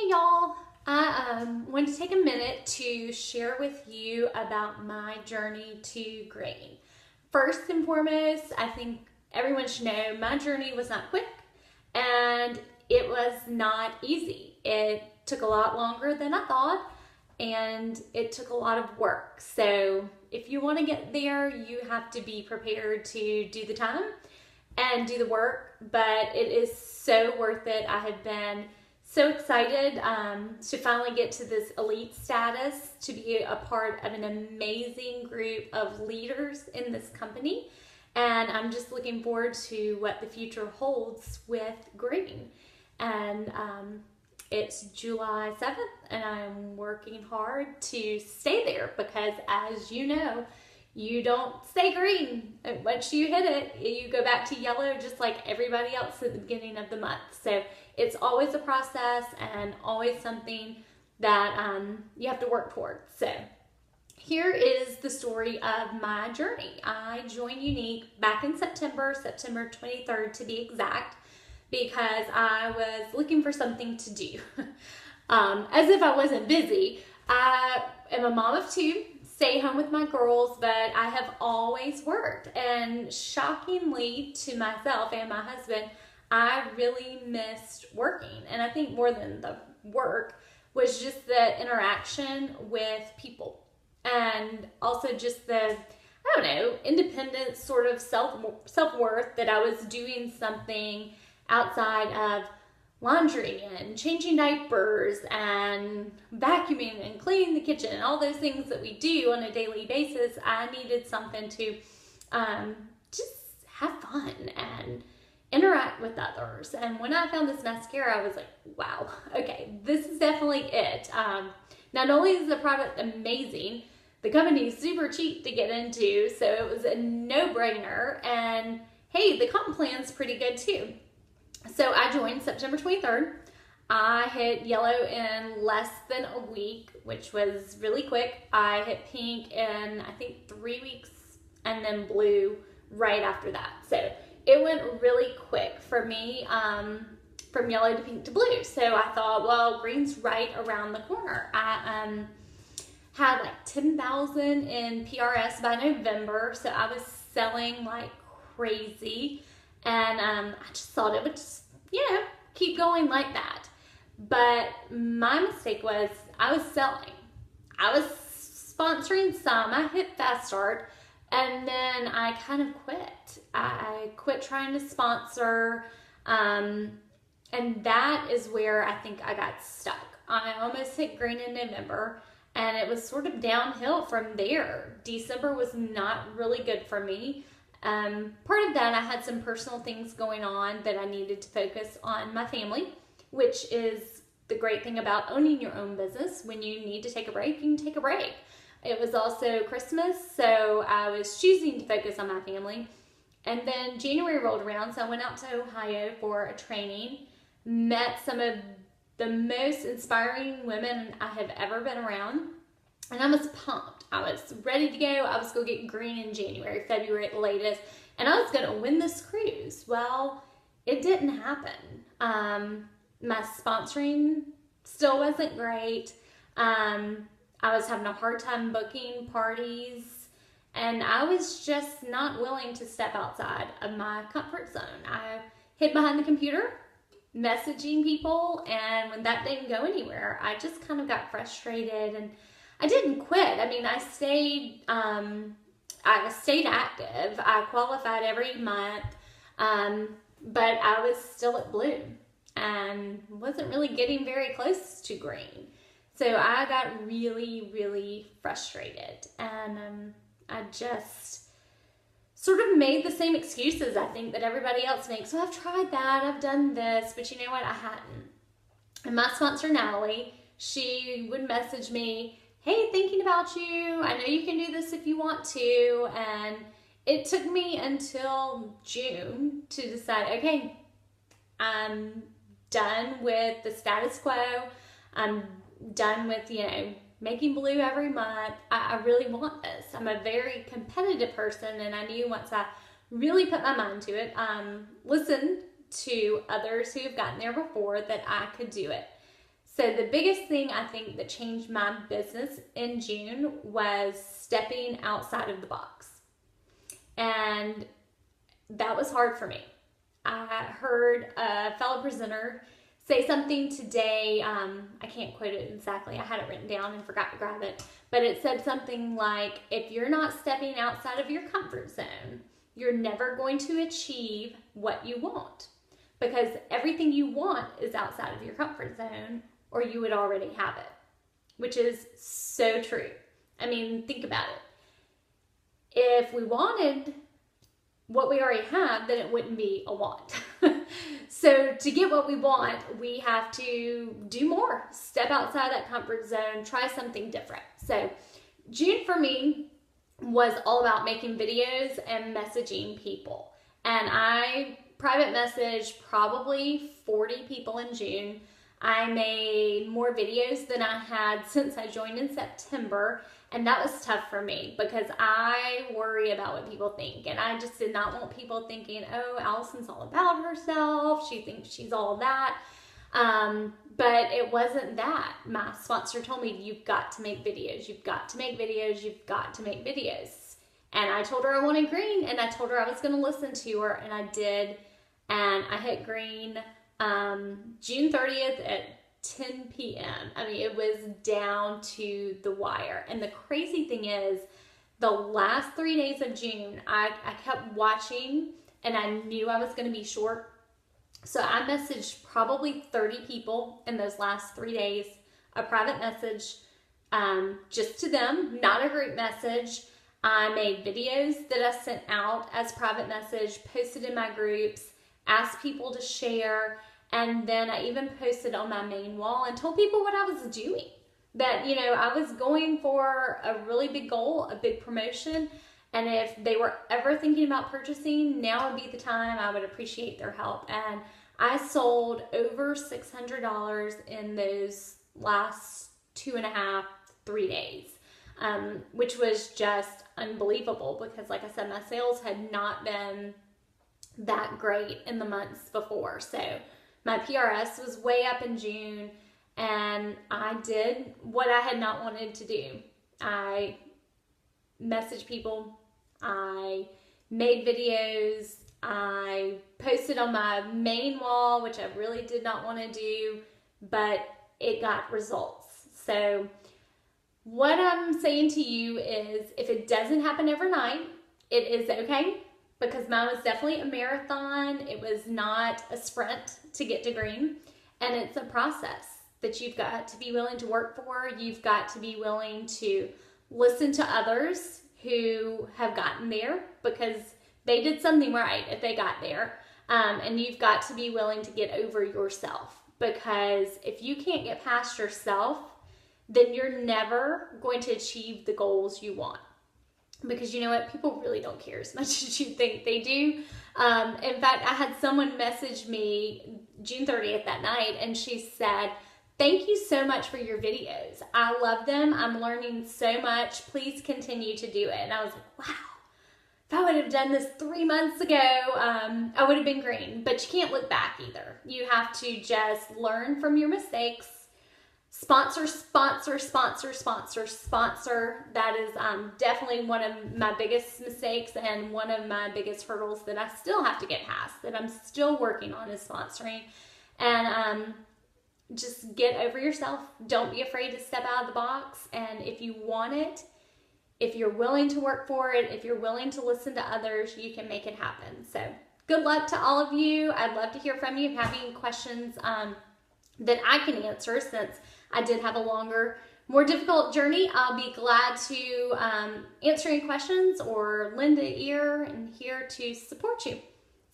Hey y'all, I want to take a minute to share with you about my journey to green. First and foremost, I think everyone should know my journey was not quick and it was not easy. It took a lot longer than I thought and it took a lot of work. So if you want to get there, you have to be prepared to do the time and do the work, but it is so worth it. I have been so excited to finally get to this elite status, to be a part of an amazing group of leaders in this company. And I'm just looking forward to what the future holds with green. And it's July 7th, and I'm working hard to stay there because, as you know, you don't stay green. Once you hit it, you go back to yellow just like everybody else at the beginning of the month. So it's always a process and always something that you have to work towards. So here is the story of my journey. I joined Younique back in September 23rd to be exact, because I was looking for something to do. As if I wasn't busy. I am a mom of two, stay home with my girls, but I have always worked. And shockingly to myself and my husband, I really missed working. And I think more than the work was just the interaction with people. And also just the, I don't know, independent sort of self-worth that I was doing something outside of laundry and changing diapers and vacuuming and cleaning the kitchen and all those things that we do on a daily basis. I needed something to just have fun and interact with others. And when I found this mascara, I was like, wow, okay, this is definitely it. Not only is the product amazing, the company is super cheap to get into, so it was a no-brainer. And hey, the comp plan's pretty good too. So I joined September 23rd. I hit yellow in less than a week, which was really quick. I hit pink in, I think, 3 weeks, and then blue right after that. So it went really quick for me, from yellow to pink to blue. So I thought, well, green's right around the corner. I had like 10,000 in PRS by November, so I was selling like crazy. And I just thought it would just, keep going like that. But my mistake was I was selling. I was sponsoring some. I hit fast start, and then I kind of quit. I quit trying to sponsor, and that is where I think I got stuck. I almost hit green in November, and it was sort of downhill from there. December was not really good for me. Part of that, I had some personal things going on that I needed to focus on my family, which is the great thing about owning your own business. When you need to take a break, you can take a break. It was also Christmas, so I was choosing to focus on my family. And then January rolled around, so I went out to Ohio for a training, met some of the most inspiring women I have ever been around, and I was pumped. I was ready to go. I was going to get green in January, February at the latest, and I was going to win this cruise. Well, it didn't happen. My sponsoring still wasn't great. I was having a hard time booking parties, and I was just not willing to step outside of my comfort zone. I hid behind the computer, messaging people, and when that didn't go anywhere, I just kind of got frustrated, and I didn't quit. I mean, I stayed active. I qualified every month, but I was still at blue and wasn't really getting very close to green. So I got really, really frustrated, and I just sort of made the same excuses I think that everybody else makes. So I've tried that, I've done this, but you know what? I hadn't. And my sponsor, Natalie, she would message me, hey, thinking about you. I know you can do this if you want to. And it took me until June to decide, okay, I'm done with the status quo. I'm done with, making blue every month. I really want this. I'm a very competitive person, and I knew once I really put my mind to it, listen to others who have gotten there before, that I could do it. So the biggest thing I think that changed my business in June was stepping outside of the box. And that was hard for me. I heard a fellow presenter say something today. I can't quote it exactly. I had it written down and forgot to grab it. But it said something like, if you're not stepping outside of your comfort zone, you're never going to achieve what you want. Because everything you want is outside of your comfort zone, or you would already have it, which is so true. I mean, think about it. If we wanted what we already have, then it wouldn't be a want. So to get what we want, we have to do more. Step outside that comfort zone, try something different. So June for me was all about making videos and messaging people. And I private messaged probably 40 people in June. I made more videos than I had since I joined in September, and that was tough for me because I worry about what people think, and I just did not want people thinking, oh, Allison's all about herself, she thinks she's all that, but it wasn't that. My sponsor told me, you've got to make videos, you've got to make videos, you've got to make videos, and I told her I wanted green, and I told her I was going to listen to her, and I did, and I hit green June 30th at 10 p.m. I mean, it was down to the wire. And the crazy thing is, the last 3 days of June, I kept watching and I knew I was going to be short. So I messaged probably 30 people in those last 3 days, a private message, just to them, not a group message. I made videos that I sent out as private message, posted in my groups, asked people to share, and then I even posted on my main wall and told people what I was doing. That, you know, I was going for a really big goal, a big promotion, and if they were ever thinking about purchasing, now would be the time. I would appreciate their help. And I sold over $600 in those last 2.5, 3 days, which was just unbelievable because, like I said, my sales had not been that great in the months before. So my PRS was way up in June, and I did what I had not wanted to do. I messaged people, I made videos, I posted on my main wall, which I really did not want to do, but it got results. So what I'm saying to you is, if it doesn't happen overnight, it is okay. Because mine was definitely a marathon. It was not a sprint to get to green. And it's a process that you've got to be willing to work for. You've got to be willing to listen to others who have gotten there because they did something right if they got there. And you've got to be willing to get over yourself, because if you can't get past yourself, then you're never going to achieve the goals you want. Because you know what? People really don't care as much as you think they do. In fact, I had someone message me June 30th that night, and she said, thank you so much for your videos. I love them. I'm learning so much. Please continue to do it. And I was like, wow, if I would have done this 3 months ago, I would have been green. But you can't look back either. You have to just learn from your mistakes. Sponsor, sponsor, sponsor, sponsor, sponsor. That is definitely one of my biggest mistakes and one of my biggest hurdles that I still have to get past, that I'm still working on, is sponsoring. And just get over yourself. Don't be afraid to step out of the box. And if you want it, if you're willing to work for it, if you're willing to listen to others, you can make it happen. So good luck to all of you. I'd love to hear from you if you have any questions that I can answer, since I did have a longer, more difficult journey. I'll be glad to answer any questions or lend an ear and here to support you.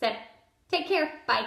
So take care. Bye.